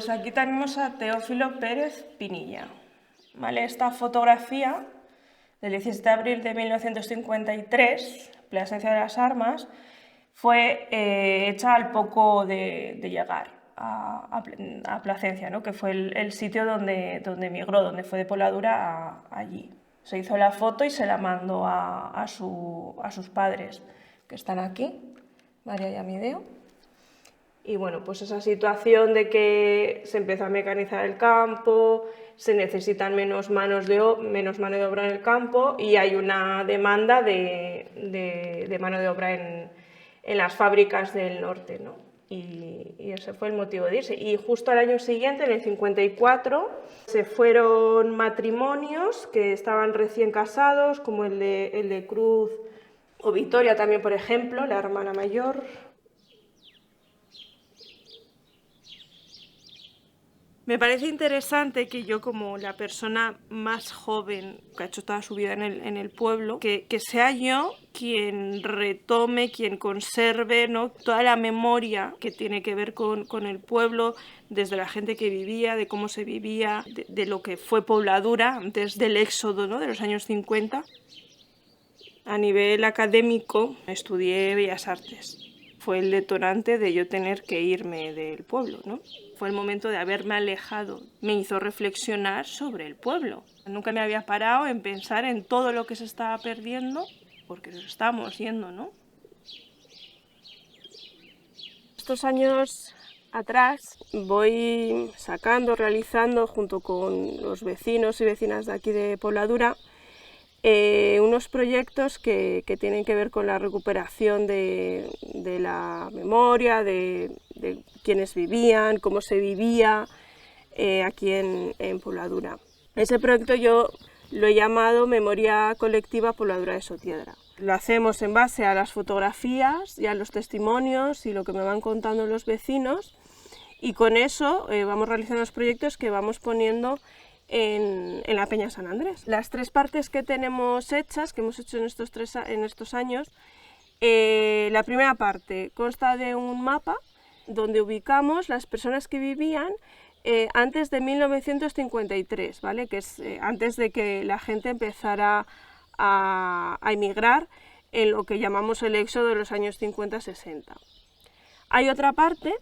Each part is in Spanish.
Pues aquí tenemos a Teófilo Pérez Pinilla. ¿Vale? Esta fotografía del 17 de abril de 1953, Plasencia de las Armas, fue hecha al poco de llegar a Plasencia, ¿no? Que fue el sitio donde emigró, donde fue de Poladura allí. Se hizo la foto y se la mandó a sus padres, que están aquí, María y Amideo. Y bueno, pues esa situación de que se empezó a mecanizar el campo, se necesitan menos mano de obra en el campo y hay una demanda de mano de obra en las fábricas del norte, ¿no? Y ese fue el motivo de irse. Y justo al año siguiente, en el 54, se fueron matrimonios que estaban recién casados, como el de Cruz o Victoria también, por ejemplo, la hermana mayor. Me parece interesante que yo, como la persona más joven que ha hecho toda su vida en el pueblo, que sea yo quien retome, quien conserve, ¿no?, toda la memoria que tiene que ver con el pueblo, desde la gente que vivía, de cómo se vivía, de lo que fue Pobladura antes del éxodo, ¿no?, de los años 50. A nivel académico estudié Bellas Artes. Fue el detonante de yo tener que irme del pueblo, ¿no? Fue el momento de haberme alejado. Me hizo reflexionar sobre el pueblo. Nunca me había parado en pensar en todo lo que se estaba perdiendo, porque nos estábamos yendo, ¿no? Estos años atrás voy realizando, junto con los vecinos y vecinas de aquí de Pobladura, unos proyectos que tienen que ver con la recuperación de la memoria, de quienes vivían, cómo se vivía aquí en Pobladura. Ese proyecto yo lo he llamado Memoria Colectiva Pobladura de Sotiedra. Lo hacemos en base a las fotografías y a los testimonios y lo que me van contando los vecinos, y con eso vamos realizando los proyectos que vamos poniendo en la Peña San Andrés. Las tres partes que tenemos hechas, que hemos hecho en estos años, la primera parte consta de un mapa donde ubicamos las personas que vivían antes de 1953, ¿vale? Que es antes de que la gente empezara a emigrar en lo que llamamos el éxodo de los años 50-60. Hay otra parte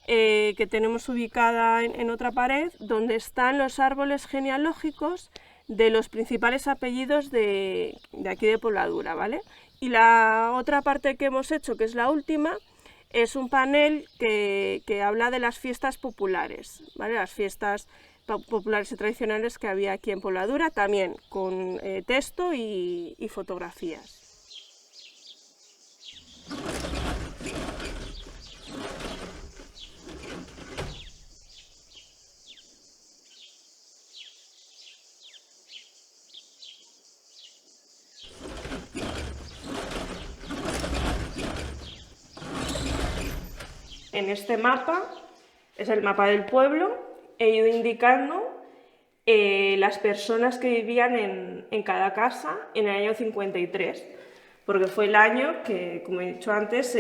que tenemos ubicada en otra pared, donde están los árboles genealógicos de los principales apellidos de aquí de Pobladura, ¿vale? Y la otra parte que hemos hecho, que es la última, es un panel que habla de las fiestas populares, ¿vale? Las fiestas populares y tradicionales que había aquí en Pobladura, también con texto y fotografías. En este mapa, es el mapa del pueblo, he ido indicando las personas que vivían en cada casa en el año 53, porque fue el año que, como he dicho antes,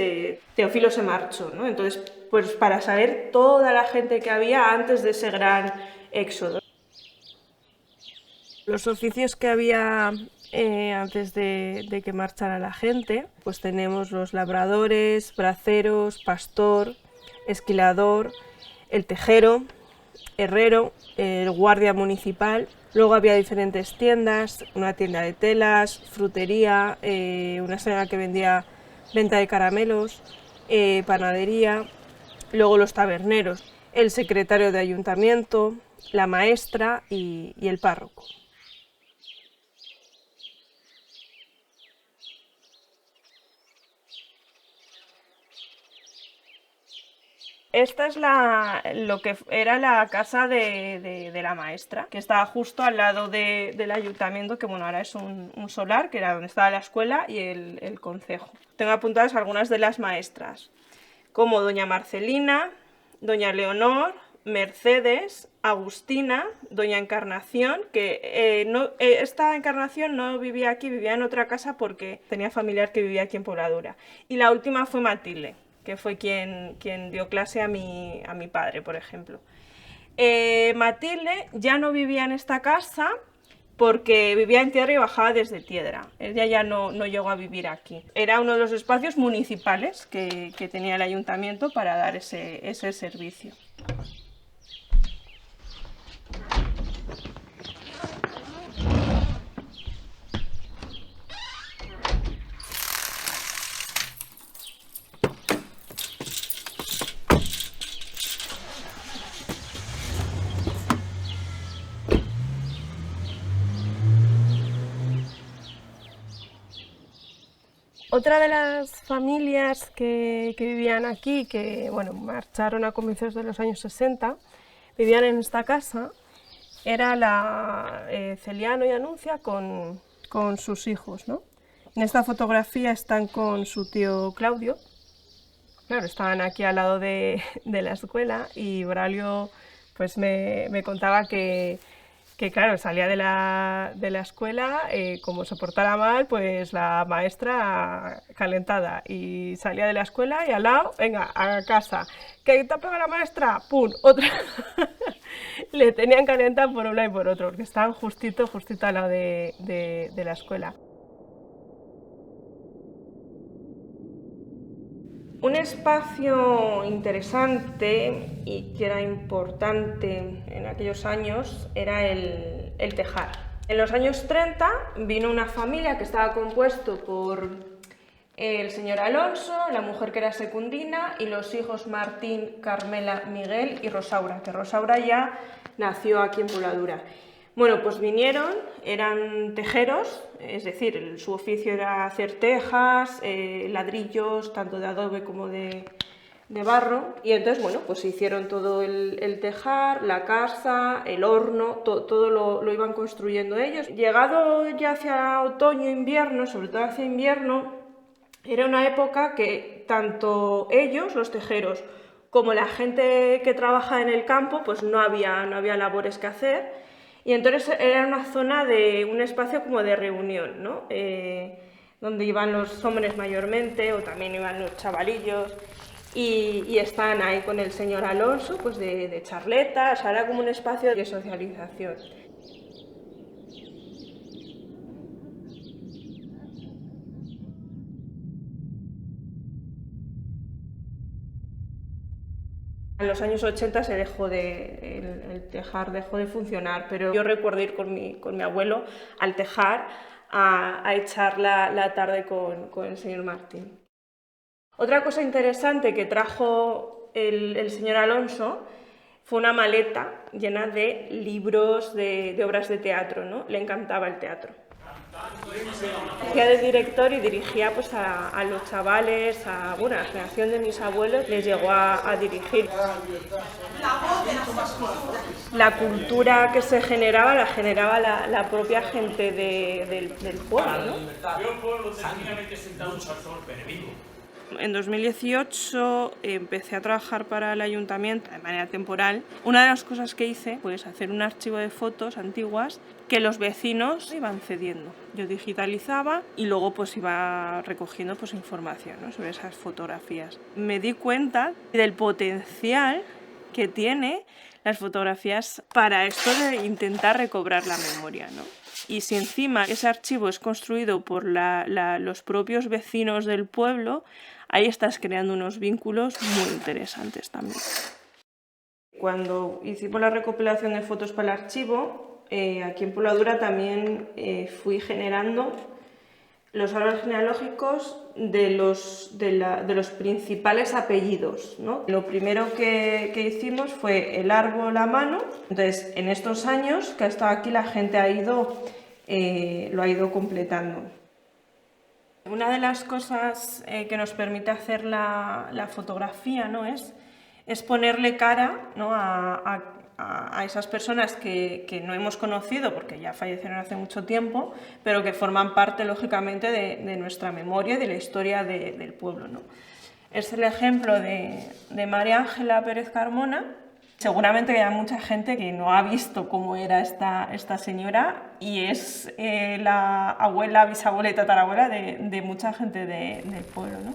Teófilo se marchó, ¿no? Entonces, pues para saber toda la gente que había antes de ese gran éxodo. Los oficios que había antes de que marchara la gente, pues tenemos los labradores, braceros, pastor, esquilador, el tejero, herrero, el guardia municipal. Luego había diferentes tiendas, una tienda de telas, frutería, una señora que vendía venta de caramelos, panadería. Luego los taberneros, el secretario de ayuntamiento, la maestra y el párroco. Esta es lo que era la casa de la maestra, que estaba justo al lado del ayuntamiento, que bueno, ahora es un solar, que era donde estaba la escuela y el concejo. Tengo apuntadas algunas de las maestras, como doña Marcelina, doña Leonor, Mercedes, Agustina, doña Encarnación, que esta Encarnación no vivía aquí, vivía en otra casa porque tenía familiar que vivía aquí en Pobladura. Y la última fue Matilde. que fue quien dio clase a mi padre, por ejemplo. Matilde ya no vivía en esta casa porque vivía en Tiedra y bajaba desde Tiedra. Ella ya no llegó a vivir aquí. Era uno de los espacios municipales que tenía el ayuntamiento para dar ese servicio. Otra de las familias que vivían aquí, que bueno, marcharon a comienzos de los años 60, vivían en esta casa, era la Celiano y Anuncia con sus hijos, ¿no? En esta fotografía están con su tío Claudio. Claro, estaban aquí al lado de la escuela y Braulio pues me contaba que claro, salía de la escuela, como se portara mal, pues la maestra calentada, y salía de la escuela y al lado, venga, a casa, ¿que te ha pegado la maestra? ¡Pum! Otra. Le tenían calentado por un lado y por otro, porque estaban justito al lado de la escuela. Un espacio interesante y que era importante en aquellos años era el tejar. En los años 30 vino una familia que estaba compuesto por el señor Alonso, la mujer que era Secundina y los hijos Martín, Carmela, Miguel y Rosaura, que Rosaura ya nació aquí en Pobladura. Bueno, pues vinieron, eran tejeros, es decir, su oficio era hacer tejas, ladrillos, tanto de adobe como de barro, y entonces, bueno, pues hicieron todo el tejar, la casa, el horno, todo lo iban construyendo ellos. Llegado ya hacia otoño, invierno, sobre todo hacia invierno, era una época que tanto ellos, los tejeros, como la gente que trabaja en el campo, pues no había labores que hacer. Y entonces era una zona de un espacio como de reunión, ¿no? Donde iban los hombres mayormente, o también iban los chavalillos, y estaban ahí con el señor Alonso, pues de charletas, o sea, era como un espacio de socialización. En los años 80 se dejó el tejar dejó de funcionar, pero yo recuerdo ir con mi abuelo al tejar a echar la tarde con el señor Martín. Otra cosa interesante que trajo el señor Alonso fue una maleta llena de libros, de obras de teatro, ¿no? Le encantaba el teatro. Hacía de director y dirigía pues, a los chavales, a la generación de mis abuelos, les llegó a dirigir. La cultura que se generaba la generaba la propia gente del pueblo, ¿no? En 2018 empecé a trabajar para el ayuntamiento de manera temporal. Una de las cosas que hice fue hacer un archivo de fotos antiguas que los vecinos iban cediendo. Yo digitalizaba y luego pues iba recogiendo pues información, ¿no? Sobre esas fotografías. Me di cuenta del potencial que tiene las fotografías para esto de intentar recobrar la memoria, ¿no? Y si encima ese archivo es construido por los propios vecinos del pueblo, ahí estás creando unos vínculos muy interesantes también. Cuando hicimos la recopilación de fotos para el archivo, aquí en Pobladura también fui generando los árboles genealógicos de los principales apellidos, ¿no? Lo primero que hicimos fue el árbol a mano. Entonces, en estos años que ha estado aquí, la gente lo ha ido completando. Una de las cosas que nos permite hacer la fotografía, ¿no? es ponerle cara, ¿no? a esas personas que no hemos conocido porque ya fallecieron hace mucho tiempo, pero que forman parte, lógicamente, de nuestra memoria y de la historia del pueblo, ¿no? Es el ejemplo de María Ángela Pérez Carmona. Seguramente hay mucha gente que no ha visto cómo era esta señora y es la abuela, bisabuela y tatarabuela de mucha gente del pueblo, ¿no?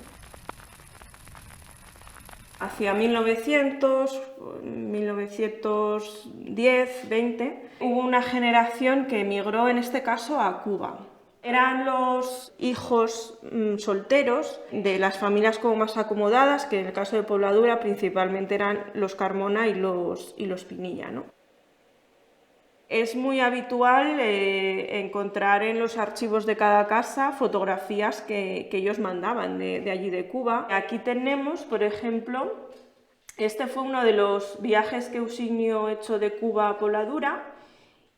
Hacia 1900, 1910, 20, hubo una generación que emigró en este caso a Cuba. Eran los hijos solteros de las familias como más acomodadas, que en el caso de Pobladura principalmente eran los Carmona y los Pinilla, ¿no? Es muy habitual encontrar en los archivos de cada casa fotografías que ellos mandaban de allí de Cuba. Aquí tenemos, por ejemplo, este fue uno de los viajes que Eusigno echó de Cuba a Pobladura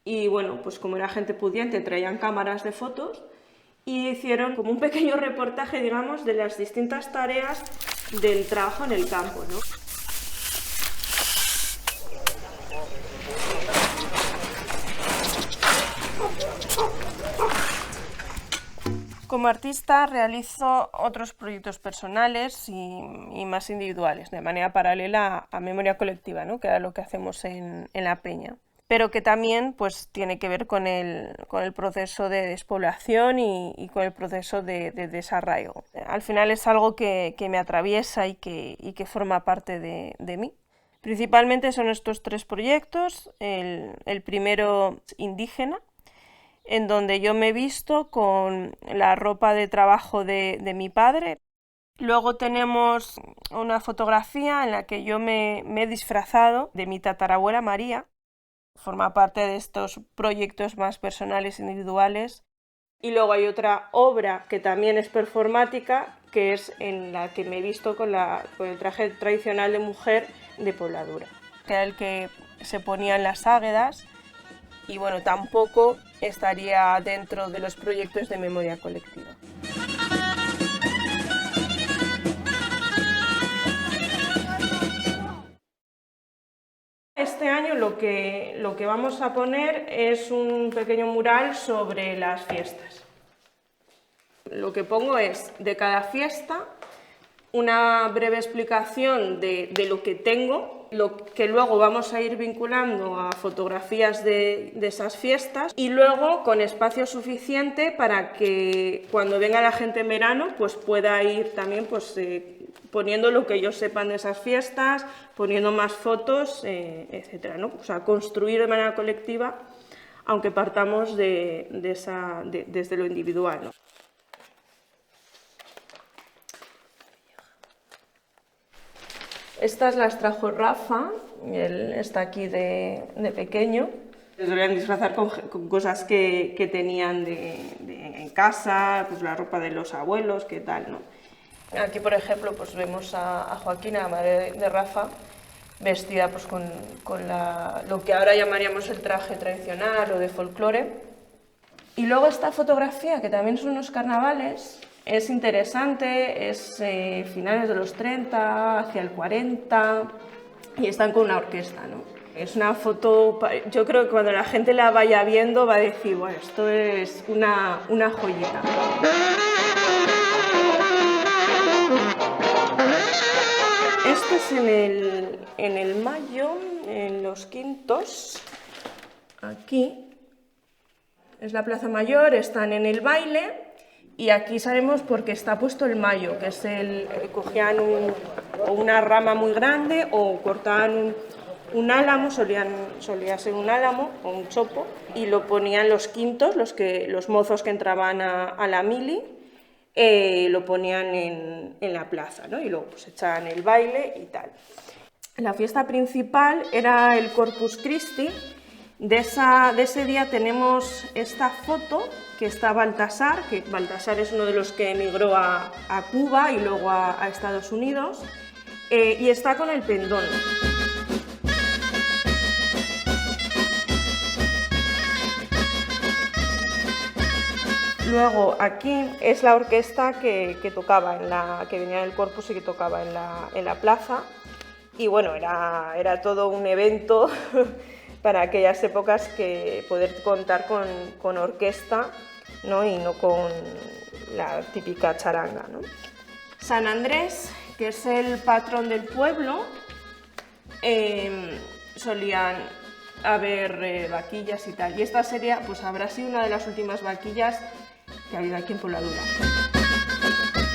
y bueno, pues como era gente pudiente traían cámaras de fotos y hicieron como un pequeño reportaje, digamos, de las distintas tareas del trabajo en el campo, ¿no? Como artista realizo otros proyectos personales y más individuales, de manera paralela a Memoria Colectiva, ¿no? Que era lo que hacemos en la Peña, pero que también pues, tiene que ver con el proceso de despoblación y con el proceso de desarraigo. Al final es algo que me atraviesa y que forma parte de mí. Principalmente son estos tres proyectos, el primero indígena, en donde yo me he visto con la ropa de trabajo de mi padre. Luego tenemos una fotografía en la que yo me he disfrazado de mi tatarabuela María. Forma parte de estos proyectos más personales, individuales. Y luego hay otra obra que también es performática, que es en la que me he visto con el traje tradicional de mujer de Pobladura, que era el que se ponía en las águedas. Y bueno, tampoco estaría dentro de los proyectos de Memoria Colectiva. Este año lo que vamos a poner es un pequeño mural sobre las fiestas. Lo que pongo es, de cada fiesta, una breve explicación de lo que tengo, lo que luego vamos a ir vinculando a fotografías de esas fiestas y luego con espacio suficiente para que cuando venga la gente en verano pues pueda ir también pues, poniendo lo que ellos sepan de esas fiestas, poniendo más fotos, etc., ¿no? O sea, construir de manera colectiva, aunque partamos desde lo individual, ¿no? Estas las trajo Rafa, él está aquí de pequeño. Se solían disfrazar con cosas que tenían en casa, pues la ropa de los abuelos, qué tal, ¿no? Aquí, por ejemplo, pues vemos a Joaquina, la madre de Rafa, vestida pues, con lo que ahora llamaríamos el traje tradicional o de folclore. Y luego esta fotografía, que también son unos carnavales, es interesante, es finales de los 30, hacia el 40, y están con una orquesta, ¿no? Es una foto, yo creo que cuando la gente la vaya viendo va a decir, bueno, esto es una joyita. Esto es en el Mayo, en Los Quintos, aquí. Es la Plaza Mayor, están en el baile y aquí sabemos porque está puesto el mayo, que es cogían una rama muy grande o cortaban un álamo, solía ser un álamo o un chopo, y lo ponían los quintos, los mozos que entraban a la mili, lo ponían en la plaza, ¿no? Y luego pues echaban el baile y tal. La fiesta principal era el Corpus Christi. De ese día tenemos esta foto que está Baltasar, que Baltasar es uno de los que emigró a Cuba y luego a Estados Unidos, y está con el pendón. Luego aquí es la orquesta que tocaba, que venía del Corpus y que tocaba en la plaza, y bueno, era todo un evento para aquellas épocas que poder contar con orquesta, ¿no? Y no con la típica charanga, ¿no? San Andrés, que es el patrón del pueblo, solían haber vaquillas y tal, y esta sería, pues habrá sido una de las últimas vaquillas que ha habido aquí en Pobladura.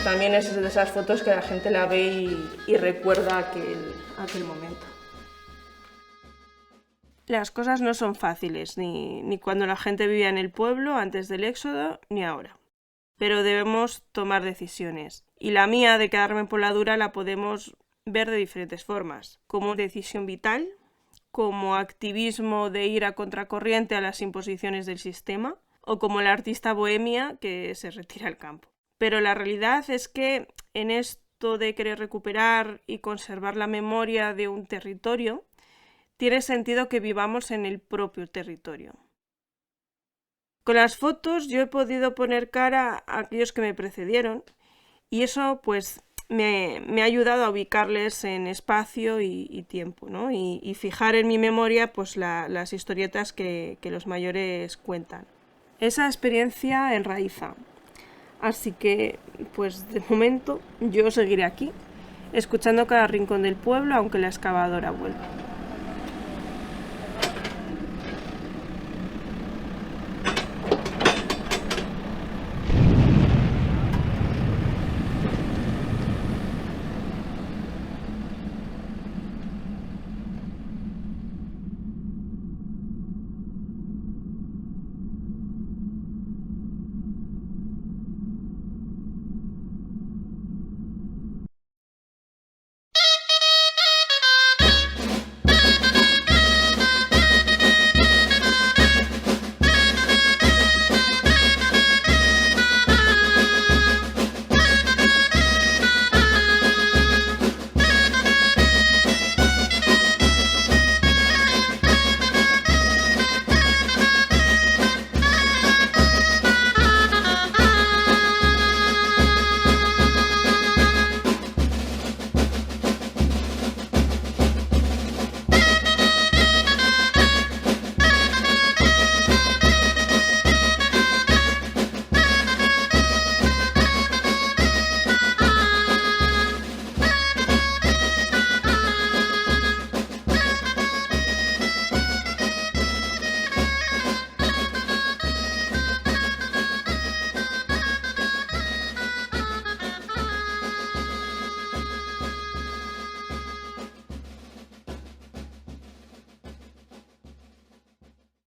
también es de esas fotos que la gente la ve y recuerda aquel momento. Las cosas no son fáciles, ni cuando la gente vivía en el pueblo antes del éxodo, ni ahora. Pero debemos tomar decisiones. Y la mía de quedarme en Pobladura la podemos ver de diferentes formas. Como decisión vital, como activismo de ir a contracorriente a las imposiciones del sistema, o como la artista bohemia que se retira al campo. Pero la realidad es que en esto de querer recuperar y conservar la memoria de un territorio, tiene sentido que vivamos en el propio territorio. Con las fotos yo he podido poner cara a aquellos que me precedieron y eso pues me ha ayudado a ubicarles en espacio y tiempo, ¿no? Y fijar en mi memoria pues las historietas que los mayores cuentan. Esa experiencia enraiza. Así que, pues de momento, yo seguiré aquí, escuchando cada rincón del pueblo, aunque la excavadora vuelva.